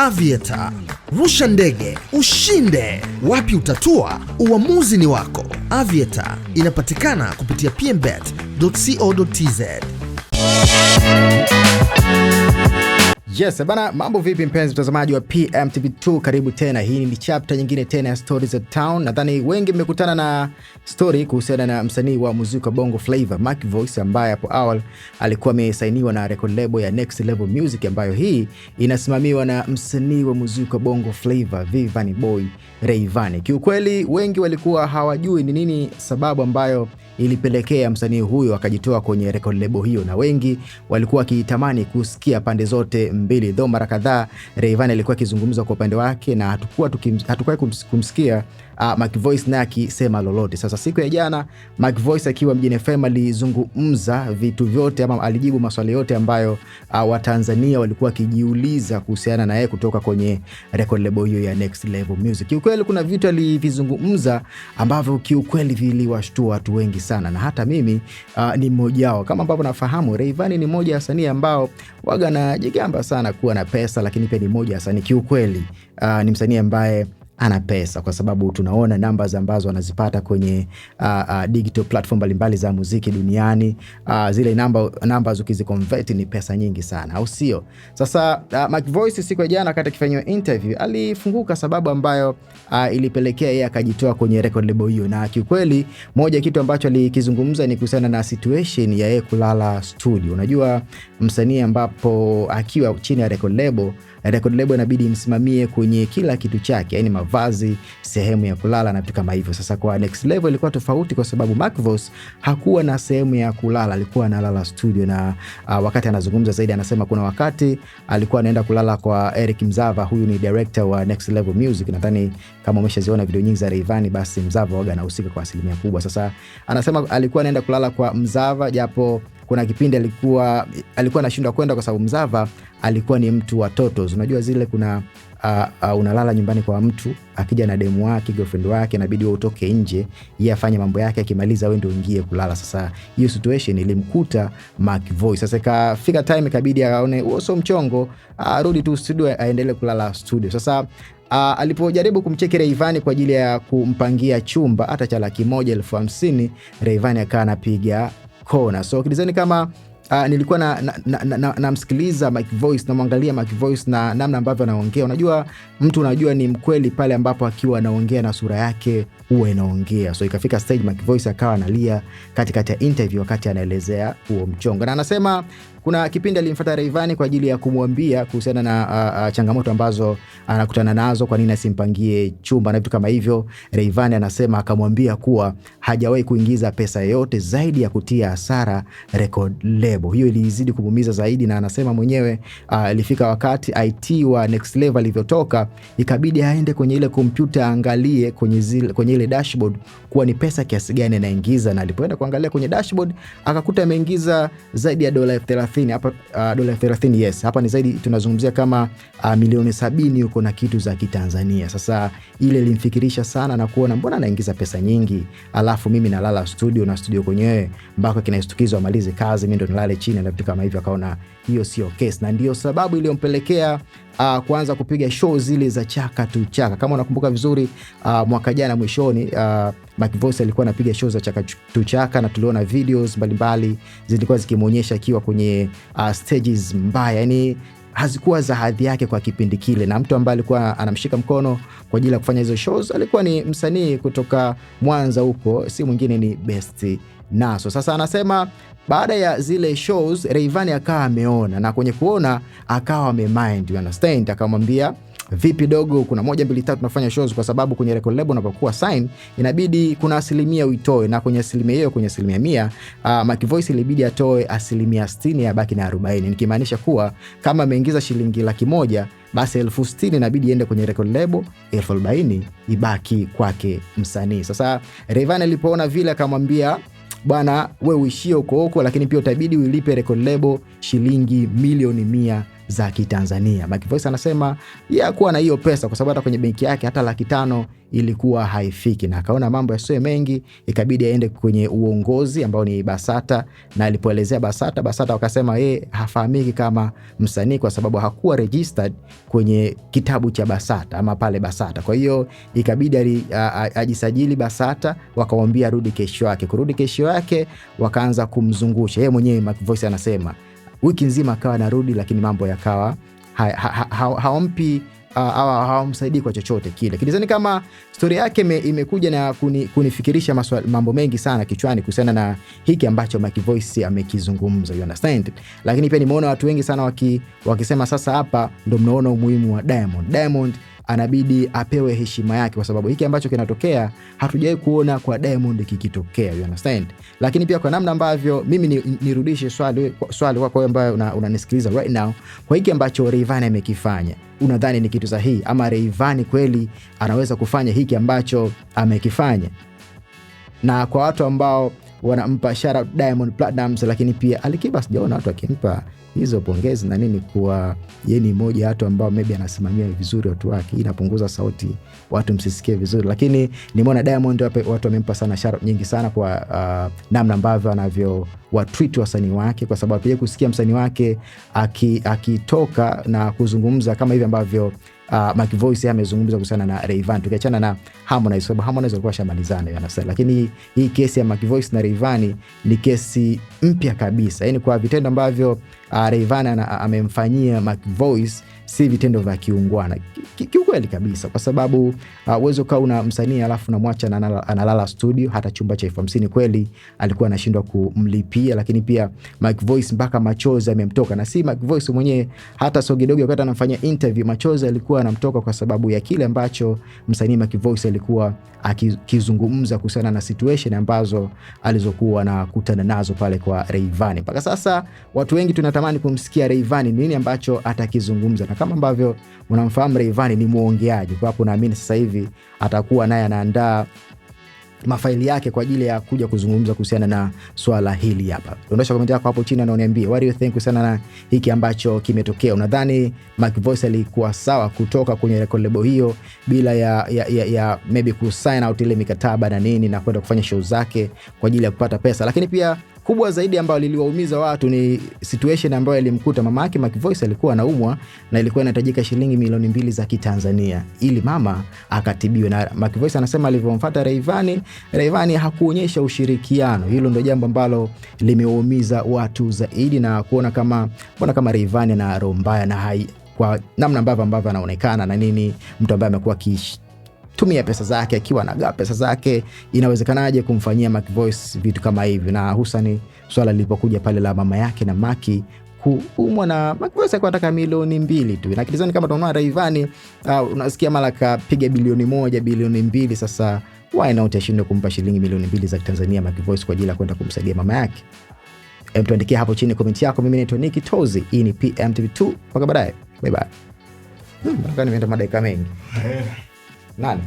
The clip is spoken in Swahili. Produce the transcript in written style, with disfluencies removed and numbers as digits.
Aviator. Rusha ndege, ushinde. Wapi utatua? Uamuzi ni wako. Aviator inapatikana kupitia pmbet.co.tz. Yes, bana, mambo vipi mpenzi mtazamaji wa PMTV2, karibu tena. Hii ni chapter nyingine tena ya Stories of Town. Nadhani wengi mmekutana na story kuhusiana na msanii wa muziki wa Bongo Flava Mac Voice, ambaye hapo awali alikuwa amesainiwa na record label ya Next Level Music, ambayo hii inasimamiwa na msanii wa muziki wa Bongo Flava Vanny Boy Rayvanny. Kiukweli wengi walikuwa hawajui ni nini sababu ambayo ilipelekea msanii huyo akajitoa kwenye record label hiyo, na wengi walikuwa wakitamani kusikia pande zote mbili. Though mara kadhaa Rayvanny alikuwa akizungumza kwa upande wake na hatukuwahi kumsikia Mac Voice na akisema lolote. Sasa siku ya jana Mac Voice akiwa mjini FM alizungumza vitu vyote, ama alijibu maswali yote ambayo Watanzania walikuwa wakijiuliza kuhusiana na yeye kutoka kwenye record label hiyo ya Next Level Music. Kiukweli kuna vitu alivizungumza ambavyo kiukweli viliwashtua watu wengi sana, na hata mimi ni mmoja wao. Kama ambavyo nafahamu, Rayvanny ni mmoja wa wasanii ambao waga na jigamba sana kuwa na pesa, lakini pia ni mmoja wa wasanii kiukweli ni msanii ambaye ana pesa, kwa sababu tunaona numbers ambazo anazipata kwenye digital platform mbalimbali za muziki duniani. Zile numbers ukiziconvert ni pesa nyingi sana, au sio? Sasa Mac Voice siku ya jana wakati akifanywa interview alifunguka sababu ambayo ilipelekea yeye akajitoa kwenye record label hiyo, na kiukweli moja kitu ambacho alikizungumza ni kuhusiana na situation ya yeye kulala studio. Unajua msanii ambapo akiwa chini ya record label inabidi imsimamie kwenye kila kitu chake, yani mavazi, sehemu ya kulala na vitu kama hivyo. Sasa kwa Next Level ilikuwa tofauti, kwa sababu Mac Voice hakuwa na sehemu ya kulala, alikuwa analala studio. Na wakati anazungumza zaidi anasema kuna wakati alikuwa anaenda kulala kwa Eric Mzava, huyu ni director wa Next Level Music. Nadhani kama umeshaziona video nyingi za Rayvanny, basi Mzava waga anahusika kwa asilimia kubwa. Sasa anasema alikuwa anaenda kulala kwa Mzava, japo kuna kipindi alikuwa anashindwa kwenda kwa sababu Mzava alikuwa ni mtu wa totos. Unajua zile kuna unalala nyumbani kwa mtu, akija na demu wake, girlfriend wake, inabidi wewe utoke nje, yeye afanye mambo yake, akimaliza wewe ndio uingie kulala. Sasa hiyo situation ilimkuta Mac Voice. Sasa ikafika time ikabidi aone uso mchongo, arudi tu studio, aendelee kulala studio. Sasa alipojaribu kumcheki Rayvanny kwa ajili ya kumpangia chumba hata cha 150,000, Rayvanny akawa anapiga kona. So kilizani kama nilikuwa na msikiliza Mac Voice, na muangalia Mac Voice na namna ambavyo anaongea. Unajua mtu unajua ni mkweli pale ambapo akiwa anaongea na sura yake huwa inaongea. So ikafika stage Mac Voice akawa analia katikati ya interview wakati anaelezea huo mchongo, na anasema kuna kipindi alimfuata Rayvanny kwa ajili ya kumwambia kuhusiana na changamoto ambazo anakutana nazo, kwa nini asimpangie chumba na vitu kama hivyo. Rayvanny anasema akamwambia kuwa hajawahi kuingiza pesa yoyote zaidi ya kutia hasara record label. Hiyo ilizidi kumuumiza zaidi, na anasema mwenyewe ilifika wakati IT wa Next Level ilivyotoka, ikabidi aende kwenye ile kompyuta aangalie kwenye ile dashboard kuwa ni pesa kiasi gani anaingiza, na alipoenda kuangalia kwenye dashboard akakuta ameingiza zaidi ya $30,000. Hapa $30,000, yes, hapa ni zaidi, tunazungumzia kama milioni 70 huko na kitu za Kitanzania. Sasa ile ilimfikirisha sana na kuona mbona anaingiza pesa nyingi, alafu mimi nalala studio, na studio kwenyewe mpaka kinaistukizwa amalize kazi mimi ndo nilale chini na vitu kama hivyo. Akaona hiyo sio case, na ndio sababu iliyompelekea kuanza kupiga show zile za chaka tu chaka. Kama unakumbuka vizuri, mwaka jana mwishoni Mac Voice alikuwa anapiga show za chaka tu chaka, na tuliona videos mbalimbali zilikuwa zikimuonyesha akiwa kwenye stages mbaya, yani hazikuwa za hadhi yake kwa kipindi kile, na mtu ambaye alikuwa anamshika mkono kwa ajili ya kufanya hizo shows alikuwa ni msanii kutoka Mwanza huko, si mwingine ni Best Naso. Sasa anasema baada ya zile shows Rayvanny akawa ameona, na kwenye kuona akawa amemind, you understand, akamwambia vipi dogo, kuna 1 2 3 tunafanya shows, kwa sababu kwenye record label unapokuwa sign inabidi kuna asilimia uitoe, na kwenye asilimia hiyo, kwenye asilimia 100 Mac Voice ilibidi atoe asilimia 60 ya baki na 40, nikimaanisha kuwa kama ameingiza shilingi 100,000 basi 60,000 inabidi iende kwenye record label, 40,000 ibaki kwake msanii. Sasa Rayvanny alipoona vile akamwambia bwana wewe uishie huko, lakini pia utabidi uilipe record label shilingi milioni za Kitanzania. Mac Voice anasema yeye kuwa na hiyo pesa kwa sababu hata kwenye benki yake hata 500,000 ilikuwa haifiki, na akaona mambo yasiwe mengi, ikabidi aende kwenye uongozi ambao ni BASATA, na alipoelezea BASATA wakasema yeye hafahamiki kama msanii kwa sababu hakuwa registered kwenye kitabu cha BASATA ama pale BASATA. Kwa hiyo ikabidi ajisajili BASATA, wakamwambia rudi kesho yake. Kurudi kesho yake wakaanza kumzungusha. Yeye mwenyewe Mac Voice anasema wiki nzima akawa anarudi, lakini mambo yakawa hawampi hawamsaidii kwa chochote kile. Kidizani kama story yake imekuja na kunifikirisha mambo mengi sana kichwani kuhusiana na hiki ambacho Mac Voice amekizungumza, you understand. Lakini pia nimeona watu wengi sana wakisema sasa hapa ndo mnaona umuhimu wa Diamond anabidi apewe heshima yake, kwa sababu hiki ambacho kinatokea hatujawahi kuona kwa Diamond kikitokea, you understand. Lakini pia kwa namna ambavyo mimi nirudishe swali kwa wewe ambaye unanisikiliza right now, kwa hiki ambacho Rayvanny amekifanya, unadhani ni kitu sahihi ama Rayvanny kweli anaweza kufanya hiki ambacho amekifanya? Na kwa watu ambao wanampa shout out Diamond Platnumz, lakini pia Alikiba sijaona watu wakimpa hizo pongezi na nini, kwa yeye ni mmoja wa watu ambao maybe anasimamia vizuri watu wake, inapunguza sauti watu msisikie vizuri. Lakini nimeona Diamond watu wamempa sana shout out nyingi sana kwa namna ambavyo anavyo watweet wasanii wake, kwa sababu pia kusikia msanii wake akitoka na kuzungumza kama hivi ambavyo Mac Voice amezungumza kuhusiana na Rayvanny, tukiachana na Harmonize, sababu Harmonize alikuwa shamalizana yanasema, lakini hii kesi ya Mac Voice na Rayvanny ni kesi mpya kabisa. Yani kwa vitendo ambavyo Rayvanny amemfanyia Mac Voice si vitendo vya kiungwana kiukweli kabisa, kwa sababu uwezo kwa una msanii alafu unamwacha analala studio, hata chumba cha 50,000 kweli alikuwa anashindwa kumlipia. Lakini pia Mac Voice mpaka machozi yamemtoka, na si Mac Voice mwenyewe, hata Sogidogo wakati anafanya interview machozi alikuwa anamtoka kwa sababu ya kile ambacho msanii Mac Voice alikuwa akizungumza kuhusiana na situation ambazo alizokuwa anakutana nazo pale kwa Rayvanny. Mpaka sasa watu wengi tunatamani kumsikia Rayvanny nini ambacho atakizungumza, na kama ambavyo unamfahamu Rayvanny ni muongeaji, kwa hapo naamini sasa hivi atakuwa naye anaandaa mafaili yake kwa ajili ya kuja kuzungumza kuhusiana na swala hili hapa. Dondosha comment yako hapo chini na uniambie what do you think kuhusiana na hiki ambacho kimetokea. Unadhani Mac Voice alikuwa sawa kutoka kwenye record label hiyo bila ya maybe kusign out ile mikataba na nini na kwenda kufanya show zake kwa ajili ya kupata pesa? Lakini pia kubwa zaidi ambayo liliwaumiza watu ni situation ambayo ilimkuta mama yake. Mac Voice alikuwa anaumwa na ilikuwa inahitajika shilingi milioni 2 za Kitanzania ili mama akatibiwe, na Mac Voice anasema alivyomfuata Rayvanny hakuonyesha ushirikiano. Hilo ndio jambo ambalo limeumiza watu zaidi, na kuona kama Rayvanny na roho mbaya na kwa namna ambavyo anaonekana na nini, mtu ambaye amekuwa tumia pesa zake, akiwa anagawa pesa zake, inawezekanaje kumfanyia Mac Voice vitu kama hivi? Na hususan swala lilipokuja pale la mama yake na Maki kuumwa, na Mac Voice alikuwa anataka milioni 2 tu. Na kidizani kama tunaona Rayvanny unasikia mara kapiga bilioni 1, bilioni 2, sasa why not ashinde kumpa shilingi milioni 2 za Tanzania Mac Voice kwa ajili ya kwenda kumsaidia mama yake? Tuandikia hapo chini comment yako. Mimi naitwa Nicky Tozi, hii ni PMTV2, mpaka baadaye, bye bye. Nataka nimeenda madakika mengi. Nani?